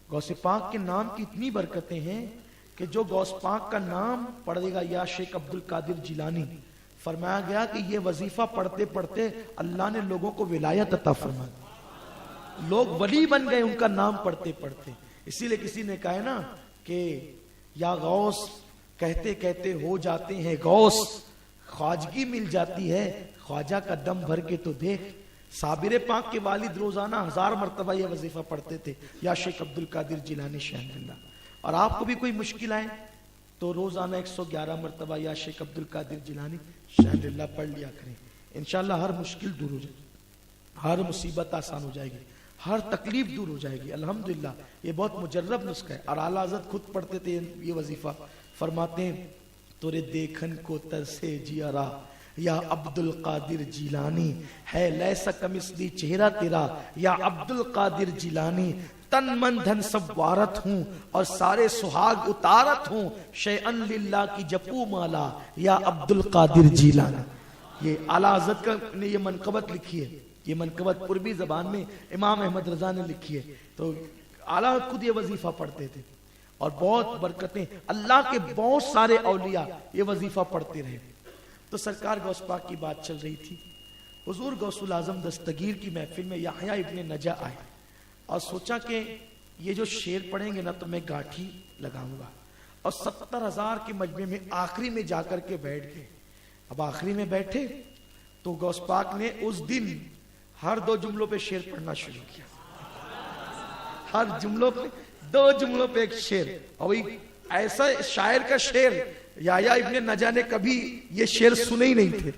غوث پاک کے نام کی اتنی برکتیں ہیں کہ جو غوث پاک کا نام پڑھے گا یا شیخ عبد القادر جیلانی فرمایا گیا کہ یہ وظیفہ پڑھتے پڑھتے اللہ نے لوگوں کو ولایت عطا فرما دی، لوگ ولی بن گئے ان کا نام پڑھتے پڑھتے. اسی لیے کسی نے کہا ہے نا کہ یا غوث کہتے کہتے ہو جاتے ہیں غوث، خواجگی مل جاتی ہے خواجہ کا دم بھر کے تو دیکھ. صابر پاک کے والد روزانہ 1000 مرتبہ یہ وظیفہ پڑھتے تھے، یا شیخ عبد القادر جیلانی شہن اللہ. اور آپ کو بھی کوئی مشکل آئے تو روزانہ 111 مرتبہ یا شیخ عبد القادر جیلانی شہن اللہ پڑھ لیا کریں. انشاءاللہ ہر مشکل دور ہو جائے گی، ہر مصیبت آسان ہو جائے گی، ہر تکلیف دور ہو جائے گی. الحمدللہ یہ بہت مجرب نسخہ ہے. اور اعلیٰ حضرت خود پڑھتے تھے یہ وظیفہ. فرماتے ہیں تورے دیکھن کو ترسے جیارا یا عبد القادر جیلانی، ہے لیسا کمثلی چہرہ تیرا یا عبد القادر جیلانی. تن من دھن سب وارت ہوں اور سارے سہاگ اتارت ہوں، شیئن للہ کی جپو مالا یا عبد القادر جیلانی. یہ اعلیٰ حضرت کا نے یہ منقبت لکھی ہے، یہ منقبت عربی زبان میں امام احمد رضا نے لکھی ہے. تو اعلیٰ حضرت خود یہ وظیفہ پڑھتے تھے اور بہت برکتیں، اللہ کے بہت سارے اولیاء یہ وظیفہ پڑھتے رہے. تو سرکار غوث پاک کی بات چل رہی تھی. حضور غوث الاعظم دستگیر کی محفل میں یحییٰ ابن نجا آئے اور سوچا کہ یہ جو شعر پڑھیں گے نا تو میں گاٹھی لگاؤں گا. اور 70,000 کے مجمع میں آخری میں جا کر کے بیٹھ گئے. اب آخری میں بیٹھے تو غوث پاک نے اس دن ہر 2 جملوں پہ شعر پڑھنا شروع کیا. ہر جملوں پہ 2 جملوں پہ ایک شعر. اور ایسا شاعر کا شعر یحییٰ ابن نجا نے کبھی یہ شعر سنے ہی نہیں تھے.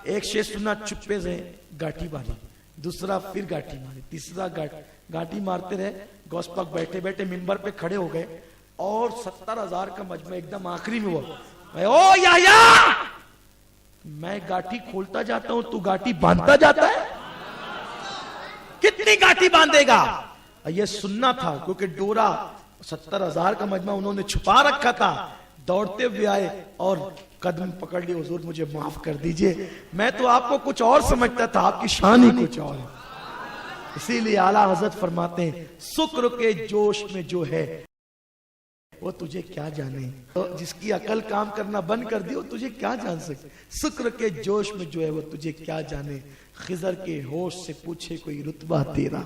ایک شعر سنا چپے سے گاٹھی ماری، دوسرا پھر گاٹھی ماری، تیسرا گاٹھی مارتے رہے. غوث پاک بیٹھے بیٹھے منبر پہ کھڑے ہو گئے اور 70,000 کا مجمع ایک دم آخری میں ہوا. او یحییٰ، میں گاٹھی کھولتا جاتا ہوں تو گاٹھی باندھتا جاتا ہے، کتنی گاٹھی باندھے گا؟ یہ سننا تھا کیونکہ ڈورا 70,000 کا مجمع انہوں نے چھپا رکھا تھا. دوڑتے ہوئے آئے اور قدم پکڑ لیے، حضور مجھے معاف کر دیجئے، میں تو آپ کو کچھ اور سمجھتا تھا، آپ کی شان ہی کچھ اور ہے. اسی لیے اعلیٰ حضرت فرماتے ہیں شکر کے جوش میں جو ہے وہ تجھے کیا جانے. جس کی عقل کام کرنا بند کر دی وہ تجھے کیا جان سکے. شکر کے جوش میں جو ہے وہ تجھے کیا جانے. خضر کے ہوش سے پوچھے کوئی رتبہ تیرا،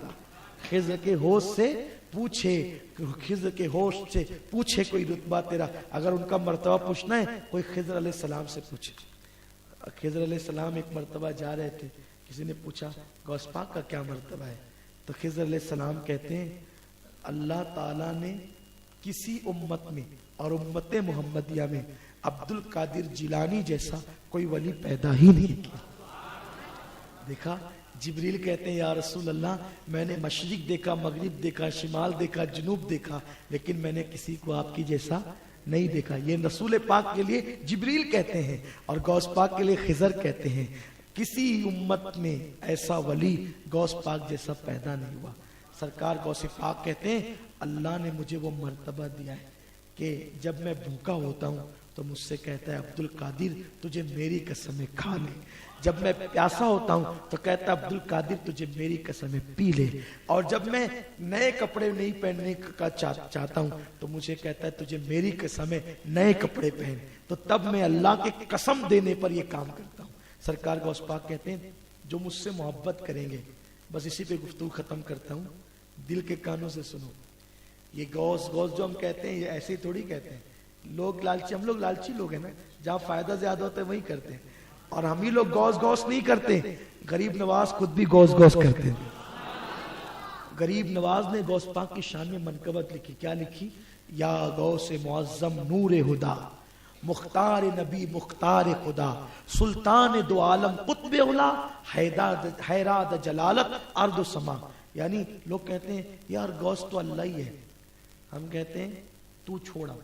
خضر کے ہوش سے پوچھے، خضر کے ہوش سے پوچھے کوئی رتبہ تیرا. اگر ان کا مرتبہ پوچھنا ہے کوئی خضر علیہ السلام سے پوچھے. خضر علیہ السلام ایک مرتبہ جا رہے تھے، کسی نے پوچھا غوث پاک کا کیا مرتبہ ہے؟ تو خضر علیہ السلام کہتے ہیں اللہ تعالیٰ نے کسی امت میں اور امت محمدیہ میں عبد القادر جیلانی جیسا کوئی ولی پیدا ہی نہیں کیا. دیکھا جبریل کہتے ہیں یا رسول اللہ میں نے مشرق دیکھا، مغرب دیکھا، شمال دیکھا، جنوب دیکھا، لیکن میں نے کسی کو آپ کی جیسا نہیں دیکھا. یہ رسول پاک کے لیے جبریل کہتے ہیں اور غوث پاک کے لیے خضر کہتے ہیں. کسی امت میں ایسا ولی غوث پاک جیسا پیدا نہیں ہوا. سرکار غوث پاک کہتے ہیں اللہ نے مجھے وہ مرتبہ دیا ہے کہ جب میں بھوکا ہوتا ہوں تو مجھ سے کہتا ہے عبد القادر تجھے میری قسمیں کھا لے. جب میں پیاسا ہوتا ہوں تو کہتا ہے عبد القادر تجھے میری قسمیں پی لے. اور جب میں نئے کپڑے نہیں پہننے کا چاہتا ہوں تو مجھے کہتا ہے تجھے میری قسمیں نئے کپڑے پہن. تو تب میں اللہ کے قسم دینے پر یہ کام کرتا ہوں. سرکار غوث پاک کہتے ہیں جو مجھ سے محبت کریں گے، بس اسی پہ گفتگو ختم کرتا ہوں، دل کے کانوں سے سنو. یہ غوث غوث جو ہم کہتے ہیں یہ ایسے ہی تھوڑی کہتے ہیں. لوگ لالچی، ہم لوگ لالچی لوگ ہیں نا، جہاں فائدہ زیادہ ہوتا ہے وہی کرتے ہیں. اور ہم ہی لوگ غوث غوث نہیں کرتے. غریب نواز خود بھی غوث غوث کرتے ہیں. غریب نواز نے غوث پاک کی شان میں منقبت لکھی. کیا لکھی؟ یا غوث معظم نور ہدا، مختار نبی مختار خدا، سلطان دو عالم قطب اولا، حیراد جلالت ارض و سما. یعنی لوگ کہتے ہیں یار غوث تو اللہ ہی ہے، ہم کہتے ہیں تو چھوڑا.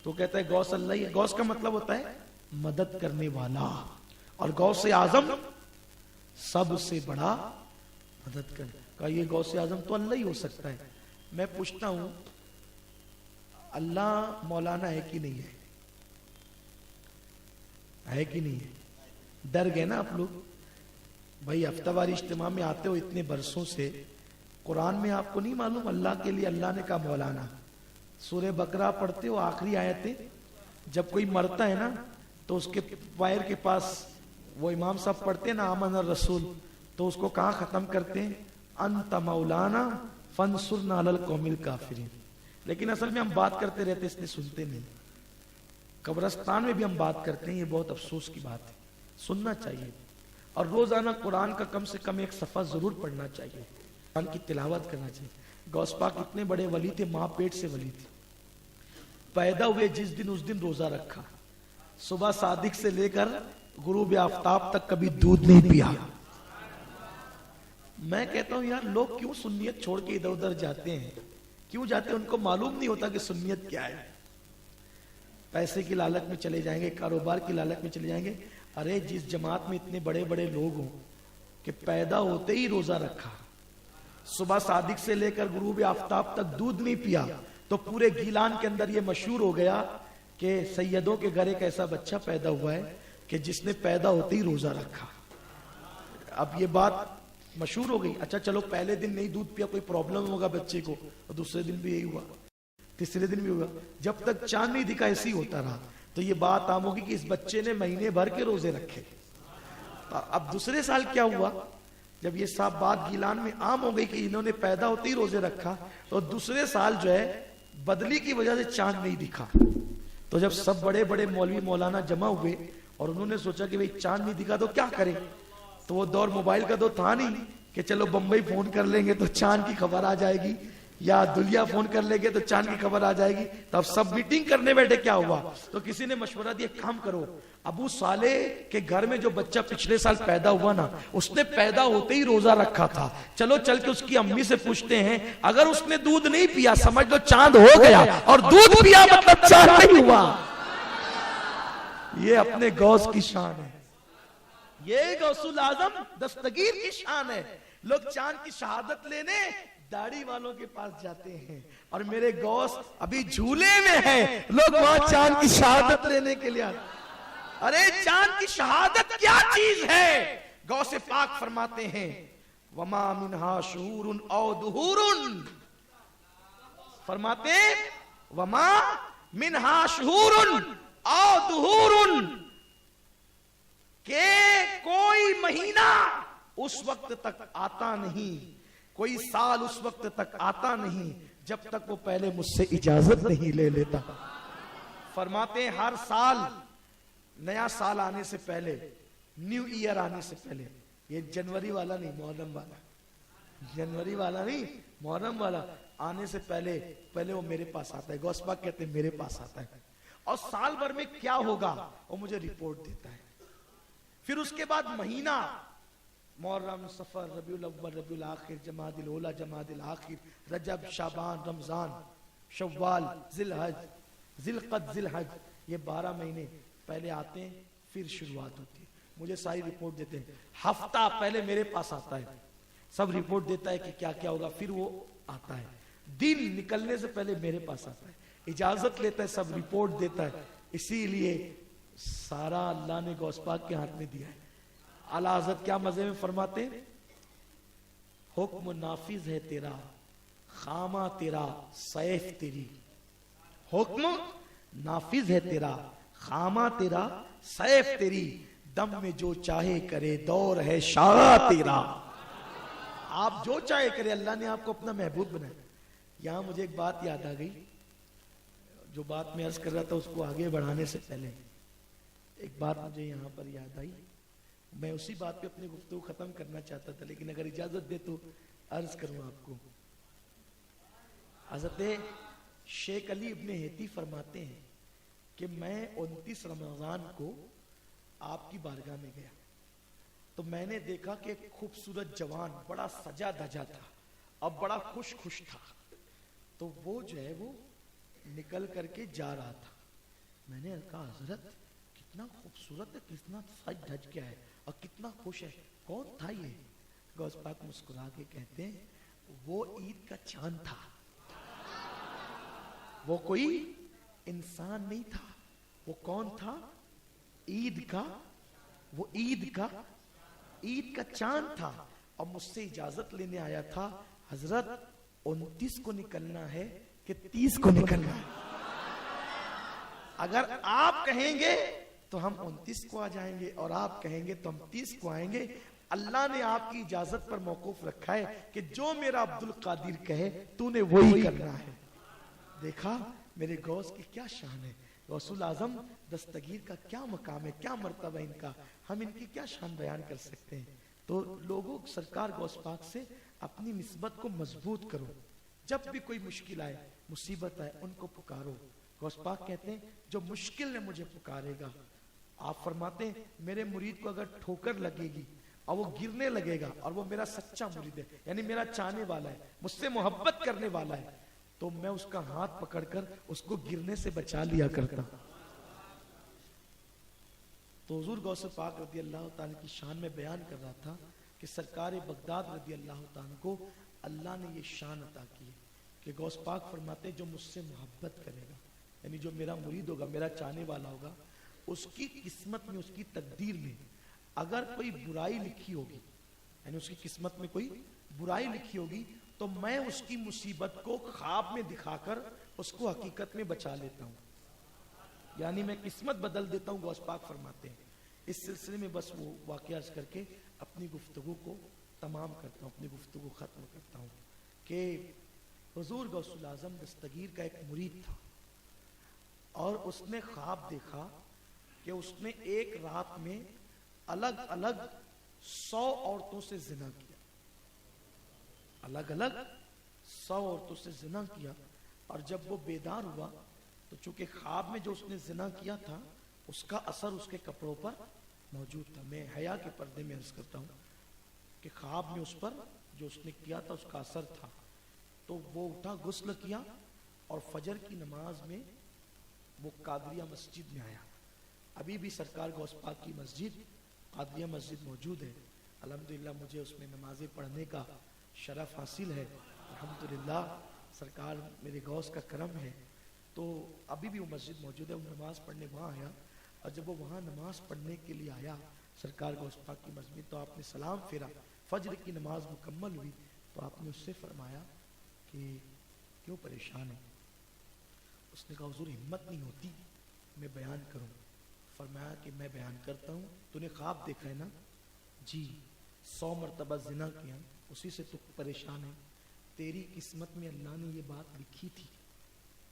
تو کہتا ہے غوث اللہ ہی ہے. غوث کا مطلب ہوتا ہے مدد کرنے والا، اور غوث اعظم سب سے بڑا مدد کرنے کا. یہ غوث اعظم تو اللہ ہی ہو سکتا ہے. میں پوچھتا ہوں اللہ مولانا ہے کہ نہیں ہے؟ ہے کہ نہیں ہے؟ ڈر گئے نا آپ لوگ بھائی. ہفتہ واری اجتماع میں آتے ہو اتنے برسوں سے، قرآن میں آپ کو نہیں معلوم اللہ کے لیے اللہ نے کہا مولانا. سورہ بقرہ پڑھتے ہو آخری آیتیں، جب کوئی مرتا ہے نا تو اس کے وائر کے پاس وہ امام صاحب پڑھتے ہیں نا آمن الرسول، تو اس کو کہاں ختم کرتے ہیں؟ انت مولانا فانصرنا علی القوم الکافرین. لیکن اصل میں ہم بات کرتے رہتے اس لیے سنتے نہیں. قبرستان میں بھی ہم بات کرتے ہیں، یہ بہت افسوس کی بات ہے. سننا چاہیے اور روزانہ قرآن کا کم سے کم ایک صفحہ ضرور پڑھنا چاہیے، قرآن کی تلاوت کرنا چاہیے. غوث پاک اتنے بڑے ولی تھے، ماں پیٹ سے ولی تھے. پیدا ہوئے جس دن اس دن روزہ رکھا، صبح صادق سے لے کر غروب آفتاب تک کبھی دودھ نہیں پیا. میں کہتا ہوں یار لوگ کیوں سنیت چھوڑ کے ادھر ادھر جاتے ہیں؟ کیوں جاتے ہیں؟ ان کو معلوم نہیں ہوتا کہ سنیت کیا ہے. پیسے کی لالچ میں چلے جائیں گے، کاروبار کی لالچ میں چلے جائیں گے. ارے جس جماعت میں اتنے بڑے بڑے لوگ ہوں کہ پیدا ہوتے ہی روزہ رکھا، صبح صادق سے لے کر غروب آفتاب تک دودھ نہیں پیا، تو پورے گیلان کے اندر یہ مشہور ہو گیا کہ سیدوں کے گھر ایک ایسا بچہ پیدا ہوا ہے کہ جس نے پیدا ہوتے ہی روزہ رکھا. اب یہ بات مشہور ہو گئی. اچھا چلو پہلے دن نہیں دودھ پیا، کوئی پرابلم ہوگا بچے کو، اور دوسرے دن بھی یہی ہوا، تیسرے دن بھی ہوگا. جب تک چاند نہیں دکھا ایسے ہی ہوتا رہا. تو یہ بات عام ہوگی کہ اس بچے نے مہینے بھر کے روزے رکھے. اب دوسرے سال کیا ہوا؟ جب یہ سب بات گیلان میں عام ہو گئی کہ انہوں نے پیدا ہوتے ہی روزے رکھا، تو دوسرے سال جو ہے بدلی کی وجہ سے چاند نہیں دکھا. تو جب سب بڑے بڑے مولوی مولانا جمع ہوئے اور انہوں نے سوچا کہ بھئی چاند نہیں دکھا تو کیا کریں، تو وہ دور موبائل کا تو تھا نہیں کہ چلو بمبئی فون کر لیں گے تو چاند کی خبر آ جائے گی، یا دلیا فون کر لیں گے تو چاند کی خبر آ جائے گی. تو اب سب میٹنگ کرنے بیٹھے. کیا ہوا؟ تو کسی نے مشورہ دیا کام کرو، ابو صالح کے گھر میں جو بچہ پچھلے سال پیدا ہوا نا، اس نے پیدا ہوتے ہی روزہ رکھا تھا. چلو چل کے اس کی امی سے پوچھتے ہیں، اگر اس نے دودھ نہیں پیا سمجھ لو چاند ہو گیا، اور دودھ پیا مطلب چاند نہیں ہوا. یہ اپنے غوث کی شان ہے، یہ غوث الاعظم دستگیر کی شان ہے. لوگ چاند کی شہادت لینے داڑھی والوں کے پاس جاتے ہیں، اور میرے غوث ابھی جھولے میں ہیں، لوگ وہاں چاند کی شہادت لینے کے لیے آتے. ارے چاند کی شہادت کیا چیز ہے؟ غوث پاک فرماتے ہیں وما منہا شہور او دہور، فرماتے وما منہا شہور او دہور، کہ کوئی مہینہ اس وقت تک آتا نہیں، کوئی سال اس وقت تک آتا نہیں جب تک وہ پہلے مجھ سے اجازت نہیں لے لیتا. فرماتے ہیں ہر سال، نیا سال آنے سے پہلے، نیو ایئر آنے سے پہلے، یہ جنوری والا نہیں محرم والا، جنوری والا نہیں محرم والا، آنے سے پہلے وہ میرے پاس آتا ہے. غوث پاک کہتے ہیں میرے پاس آتا ہے، اور سال بھر میں کیا ہوگا وہ مجھے رپورٹ دیتا ہے. پھر اس کے بعد مہینہ، محرم، صفر، ربیع الاول، ربیع الاخر، جمادی الاولی، جمادی الاخر، رجب، شعبان، رمضان، شوال، ذی الحج، ذی القعدہ، ذی الحج، یہ 12 مہینے پہلے آتے ہیں. پھر شروعات ہوتی ہے، مجھے ساری رپورٹ دیتے ہیں. ہفتہ پہلے میرے پاس آتا ہے، سب رپورٹ دیتا ہے کہ کیا کیا ہوگا. پھر وہ آتا ہے، دن نکلنے سے پہلے میرے پاس آتا ہے، اجازت لیتا ہے، سب رپورٹ دیتا ہے. اسی لیے سارا اللہ نے غوث پاک کے ہاتھ میں دیا ہے. اعلیٰ حضرت کیا مزے میں فرماتے ہیں، حکم نافذ ہے تیرا، خامہ تیرا، سیف تیری. حکم نافذ ہے تیرا، خامہ تیرا، سیف تیری، دم میں جو چاہے کرے، دور ہے شاہ تیرا. آپ جو چاہے کرے، اللہ نے آپ کو اپنا محبوب بنایا. یہاں مجھے ایک بات یاد آ گئی، جو بات میں عرض کر رہا تھا اس کو آگے بڑھانے سے پہلے ایک بات مجھے یہاں پر یاد آئی. میں اسی بات پہ اپنی گفتگو ختم کرنا چاہتا تھا، لیکن اگر اجازت دے تو عرض کروں آپ کو. حضرت شیخ علی ابن ہیتی فرماتے ہیں کہ میں 29 رمضان کو آپ کی بارگاہ میں گیا تو میں نے دیکھا کہ ایک خوبصورت جوان بڑا سجا دھجا تھا اور بڑا خوش تھا. تو وہ جو ہے وہ نکل کر کے جا رہا تھا. میں نے کہا حضرت کتنا خوبصورت ہے، کتنا سج دھج کے ہے اور کتنا خوش ہے، کون تھا یہ؟ غوث پاک مسکرا کے کہتے ہیں وہ عید کا چاند تھا، وہ کوئی انسان نہیں تھا. وہ کون تھا؟ عید کا، وہ عید کا چاند تھا. اور مجھ سے اجازت لینے آیا تھا، حضرت 29 کو نکلنا ہے کہ 30 کو نکلنا ہے. اگر آپ کہیں گے تو ہم 29 کو آ جائیں گے اور آپ کہیں گے تو ہم 30 کو آئیں گے. اللہ نے آپ کی اجازت پر موقوف رکھا ہے کہ جو میرا عبد القادر کہے تو نے وہی کرنا ہے. دیکھا میرے غوث کی کیا شان ہے, غوث الاعظم دستگیر کا کیا مقام ہے, کیا مرتبہ ان کا, ہم ان کی کیا شان بیان کر سکتے ہیں. تو لوگوں سرکار غوث پاک سے اپنی نسبت کو مضبوط کرو. جب بھی کوئی مشکل آئے, مصیبت آئے, ان کو پکارو. غوث پاک کہتے ہیں جو مشکل میں مجھے پکارے گا, آپ فرماتے ہیں میرے مرید کو اگر ٹھوکر لگے گی اور وہ گرنے لگے گا اور وہ میرا سچا مرید ہے, یعنی میرا چاہنے والا ہے, مجھ سے محبت کرنے والا ہے, تو میں اس کا ہاتھ پکڑ کر اس کو گرنے سے بچا لیا کرتا. تو حضور غوث پاک رضی اللہ تعالیٰ کی شان میں بیان کر رہا تھا کہ سرکار بغداد رضی اللہ تعالیٰ کو اللہ نے یہ شان عطا کی ہے کہ غوث پاک فرماتے جو مجھ سے محبت کرے گا, یعنی جو میرا مرید ہوگا, میرا چاہنے والا ہوگا, اس کی قسمت میں, اس کی تقدیر میں اگر کوئی برائی لکھی ہوگی, یعنی اس کی قسمت میں کوئی برائی لکھی ہوگی, تو میں اس کی مصیبت کو خواب میں دکھا کر اس کو حقیقت میں بچا لیتا ہوں, یعنی میں قسمت بدل دیتا ہوں. غوث پاک فرماتے ہیں. اس سلسلے میں بس وہ واقعہ کر کے اپنی گفتگو کو تمام کرتا ہوں, اپنی گفتگو ختم کرتا ہوں کہ حضور غوث الاعظم دستگیر کا ایک مرید تھا اور اس نے خواب دیکھا کہ اس نے ایک رات میں الگ الگ 100 عورتوں سے زنا کیا, الگ الگ 100 عورتوں سے زنا کیا. اور جب وہ بیدار ہوا تو چونکہ خواب میں جو اس نے زنا کیا تھا اس کا اثر اس کے کپڑوں پر موجود تھا. میں حیا کے پردے میں عرض کرتا ہوں کہ خواب میں اس پر جو اس نے کیا تھا اس کا اثر تھا. تو وہ اٹھا, غسل کیا اور فجر کی نماز میں وہ قادریہ مسجد میں آیا. ابھی بھی سرکار غوث پاک کی مسجد قادریہ مسجد موجود ہے. الحمدللہ مجھے اس میں نمازیں پڑھنے کا شرف حاصل ہے. الحمدللہ سرکار میرے غوث کا کرم ہے. تو ابھی بھی وہ مسجد موجود ہے. وہ نماز پڑھنے وہاں آیا, اور جب وہ وہاں نماز پڑھنے کے لیے آیا سرکار غوث پاک کی مسجد, تو آپ نے سلام پھیرا. فجر کی نماز مکمل ہوئی تو آپ نے اس سے فرمایا کہ کیوں پریشان ہے. اس نے کہا حضور ہمت نہیں ہوتی میں بیان کروں. فرمایا کہ میں بیان کرتا ہوں. تو نے خواب دیکھا ہے نا؟ جی. 100 مرتبہ زنا کیا, اسی سے تو پریشان ہے. تیری قسمت میں اللہ نے یہ بات لکھی تھی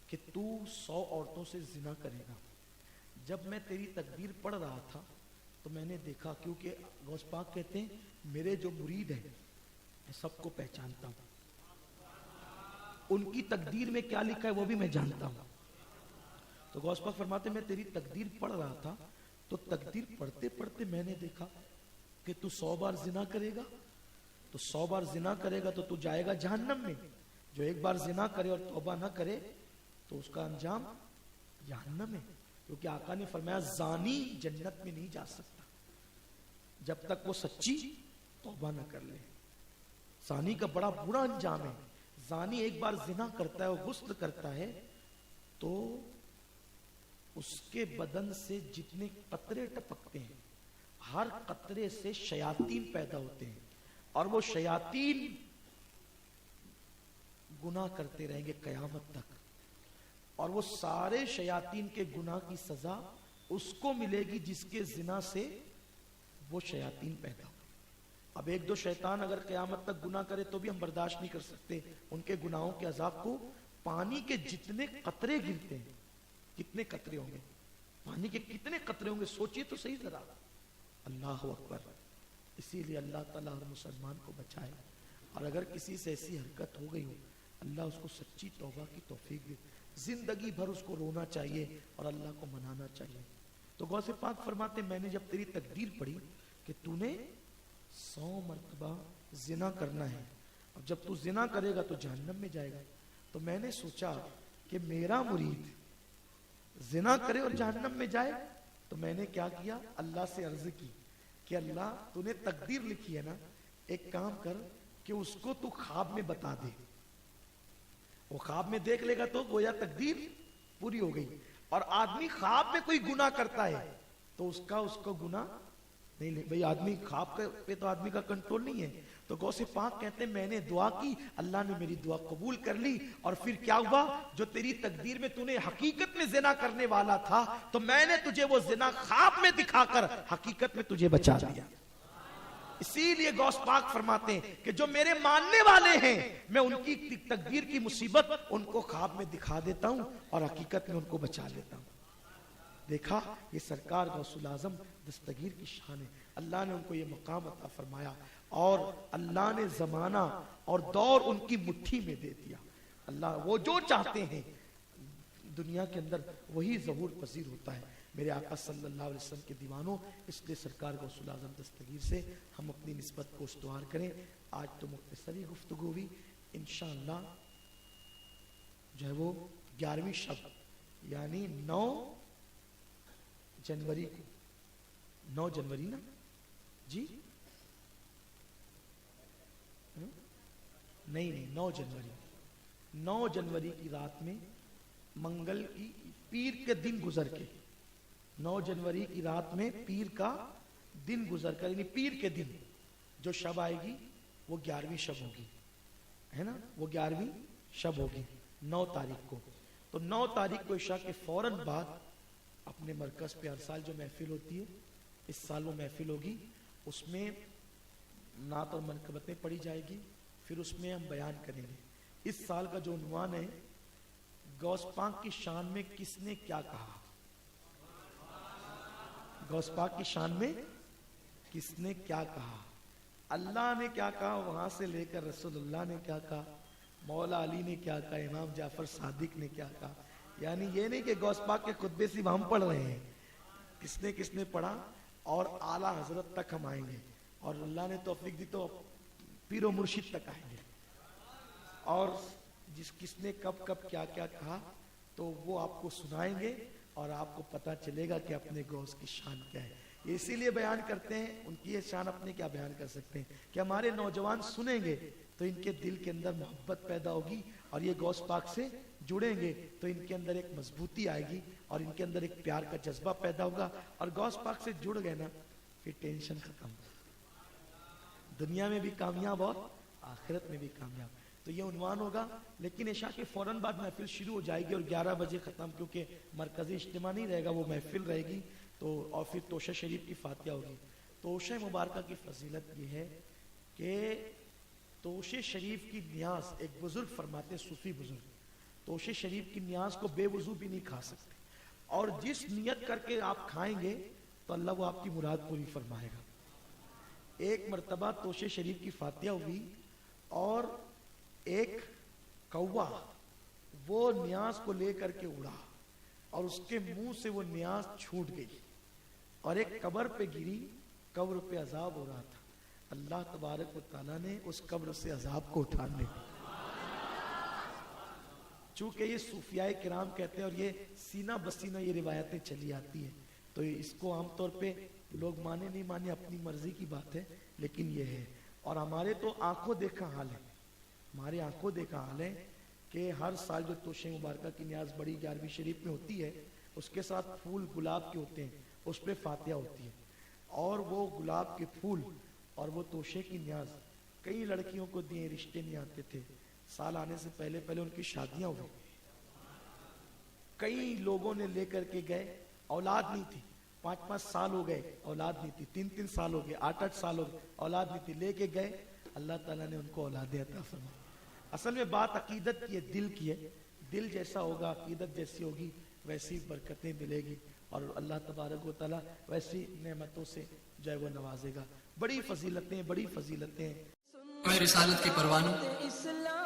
کہ تو 100 عورتوں سے زنا کرے گا. جب میں تیری تقدیر پڑھ رہا تھا تو میں نے دیکھا, کیونکہ غوث پاک کہتے ہیں میرے جو مرید ہیں میں سب کو پہچانتا ہوں, ان کی تقدیر میں کیا لکھا ہے وہ بھی میں جانتا ہوں. تو غوث پاک فرماتے میں تیری تقدیر پڑھ رہا تھا تو تقدیر پڑھتے پڑھتے میں نے دیکھا کہ تو 100 بار زنا کرے گا, تو 100 بار زنا کرے گا تو تو جائے گا جہنم میں. جو ایک بار زنا کرے اور توبہ نہ کرے تو اس کا انجام جہنم ہے. کیونکہ آقا نے فرمایا زانی جنت میں نہیں جا سکتا جب تک وہ سچی توبہ نہ کر لے. زانی کا بڑا برا انجام ہے. زانی ایک بار زنا کرتا ہے اور غسل کرتا ہے تو اس کے بدن سے جتنے قطرے ٹپکتے ہیں ہر قطرے سے شیاطین پیدا ہوتے ہیں, اور وہ شیاطین گناہ کرتے رہیں گے قیامت تک, اور وہ سارے شیاطین کے گناہ کی سزا اس کو ملے گی جس کے زنا سے وہ شیاطین پیدا ہو. اب ایک دو شیطان اگر قیامت تک گناہ کرے تو بھی ہم برداشت نہیں کر سکتے. ان کے گناہوں کے عذاب کو پانی کے جتنے قطرے گرتے ہیں, کتنے قطرے ہوں گے, پانی کے کتنے قطرے ہوں گے, سوچئے تو صحیح ذرا. اللہ اکبر. اسی لیے اللہ تعالیٰ ہر مسلمان کو بچائے, اور اگر کسی سے ایسی حرکت ہو گئی ہو اللہ اس کو سچی توبہ کی توفیق دے. زندگی بھر اس کو رونا چاہیے اور اللہ کو منانا چاہیے. تو غوث پاک فرماتے میں نے جب تیری تقدیر پڑھی کہ تو نے 100 مرتبہ زنا کرنا ہے, اور جب تو زنا کرے گا تو جہنم میں جائے گا, تو میں نے سوچا کہ میرا مرید زنا کرے اور جہنم میں جائے, تو میں نے کیا کیا, اللہ سے عرض کی کہ اللہ تو نے تقدیر لکھی ہے نا, ایک کام کر کہ اس کو تو خواب میں بتا دے. وہ خواب میں دیکھ لے گا تو گویا تقدیر پوری ہو گئی. اور آدمی خواب میں کوئی گناہ کرتا ہے تو اس کو گناہ نہیں لے. بھئی آدمی خواب پہ تو آدمی کا کنٹرول نہیں ہے, تو غوث پاک کہتے ہیں میں نے دعا کی, اللہ نے میری دعا قبول کر لی, اور پھر کیا ہوا, جو تیری تقدیر میں تو نے حقیقت میں زنا کرنے والا تھا تو میں نے تجھے وہ زنا خواب میں دکھا کر حقیقت میں تجھے بچا دیا. اسی لیے غوث پاک فرماتے ہیں کہ جو میرے ماننے والے ہیں میں ان کی تقدیر کی مصیبت ان کو خواب میں دکھا دیتا ہوں اور حقیقت میں ان کو بچا لیتا ہوں. دیکھا, یہ سرکار غوث الاعظم دستگیر کی شان ہے. اللہ نے ان کو یہ مقام عطا فرمایا اور اللہ نے زمانہ اور دور ان کی مٹھی میں دے دیا. اللہ وہ جو چاہتے ہیں دنیا کے اندر وہی ظہور پذیر ہوتا ہے. میرے آقا صلی اللہ علیہ وسلم کے دیوانوں, اس لیے سرکار غوث الاعظم دستگیر سے ہم اپنی نسبت کو استوار کریں. آج تو مختصری گفتگو ہوئی, انشاءاللہ جو ہے وہ 11ویں شب یعنی 9 جنوری کو, 9 جنوری نا جی, نہیں 9 جنوری کی رات میں منگل کی پیر کے دن گزر کے, 9 جنوری کی رات میں پیر کا دن گزر کر, یعنی پیر کے دن جو شب آئے گی وہ 11ویں شب ہوگی, ہے نا, وہ 11ویں شب ہوگی 9 تاریخ کو. تو 9 تاریخ کو عشاء کے فوراً بعد اپنے مرکز پہ ہر سال جو محفل ہوتی ہے, اس سال وہ محفل ہوگی, اس میں نعت اور منقبتیں پڑھی جائے گی, پھر اس میں ہم بیان کریں گے. اس سال کا جو عنوان ہے غوث پاک کی شان میں کس نے کیا کہا, غوث پاک کی شان میں کس نے کیا کہا, اللہ نے کیا کہا وہاں سے لے کر رسول اللہ نے کیا کہا, مولا علی نے کیا کہا, امام جعفر صادق نے کیا کہا. یعنی یہ نہیں کہ غوث پاک کے خطبے صرف ہم پڑھ رہے ہیں, کس نے پڑھا, اور اعلیٰ حضرت تک ہم آئیں گے, اور اللہ نے توفیق دی تو پیر و مرشد تک آئیں گے, اور کس نے کب کیا کہا تو وہ آپ کو سنائیں گے اور آپ کو پتا چلے گا کہ اپنے غوث کی شان کیا ہے. یہ اسی لیے بیان کرتے ہیں, ان کی یہ شان اپنے کیا بیان کر سکتے ہیں کہ ہمارے نوجوان سنیں گے تو ان کے دل کے اندر محبت پیدا ہوگی, اور یہ غوث پاک سے جڑیں گے تو ان کے اندر ایک مضبوطی آئے گی اور ان کے اندر ایک پیار کا جذبہ پیدا ہوگا, اور غوث پاک سے جڑ گئے نا پھر ٹینشن ختم, دنیا میں بھی کامیاب اور آخرت میں بھی کامیاب. تو یہ عنوان ہوگا, لیکن عشاء کے فوراً بعد محفل شروع ہو جائے گی اور 11 بجے ختم, کیونکہ مرکزی اجتماع نہیں رہے گا, وہ محفل رہے گی. تو اور پھر توشہ شریف کی فاتحہ ہوگی. توشہ مبارکہ کی فضیلت یہ ہے کہ توشہ شریف کی نیاز, ایک بزرگ فرماتے ہیں, صوفی بزرگ, توشہ شریف کی نیاز کو بے وضو بھی نہیں کھا سکتے, اور جس نیت کر کے آپ کھائیں گے تو اللہ وہ آپ کی مراد پوری فرمائے گا. ایک مرتبہ توشہ شریف کی فاتحہ ہوئی اور ایک کوا وہ نیاز کو لے کر کے اڑا اور اس کے منہ سے وہ نیاز چھوٹ گئی اور ایک قبر پہ گری, قبر پہ عذاب ہو رہا تھا. اللہ تبارک و تعالیٰ نے اس قبر سے عذاب کو اٹھانے, چونکہ یہ صوفیاء کرام کہتے ہیں اور یہ سینہ بسینہ یہ روایتیں چلی آتی ہیں, تو اس کو عام طور پہ لوگ مانے نہیں مانے اپنی مرضی کی بات ہے, لیکن یہ ہے. اور ہمارے تو آنکھوں دیکھا حال ہے, ہمارے آنکھوں دیکھا حال ہے کہ ہر سال جو توشہ مبارکہ کی نیاز بڑی 11ویں شریف میں ہوتی ہے, اس کے ساتھ پھول گلاب کے ہوتے ہیں, اس پہ فاتحہ ہوتی ہے, اور وہ گلاب کے پھول اور وہ توشہ کی نیاز کئی لڑکیوں کو دیے, رشتے نہیں آتے تھے, سال آنے سے پہلے ان کی شادیاں ہوئی, کئی لوگوں نے لے کر کے گئے, اولاد نہیں تھی, 5 سال ہو گئے اولاد نہیں تھی, 3 سال ہو گئے, 8 سال ہو گئے اولاد نہیں تھی, لے کے گئے, اللہ تعالیٰ نے ان کو اولاد عطا فرمائی. اصل میں بات عقیدت کی ہے, دل کی ہے, دل جیسا ہوگا عقیدت جیسی ہوگی ویسی برکتیں ملے گی, اور اللہ تبارک و تعالیٰ ویسی نعمتوں سے جو ہے وہ نوازے گا. بڑی فضیلتیں ہیں. رسالت کے پروانوں,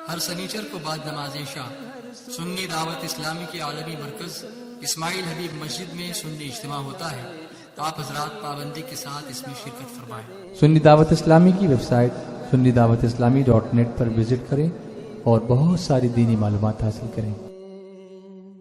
ہر سنیچر کو بعد نماز عشاء سنی دعوت اسلامی کے عالمی مرکز اسماعیل حبیب مسجد میں سنی اجتماع ہوتا ہے. آپ حضرات پابندی کے ساتھ اس میں شرکت فرمائیں. سنی دعوت اسلامی کی web site sunni dawat islami.net پر وزٹ کریں اور بہت ساری دینی معلومات حاصل کریں.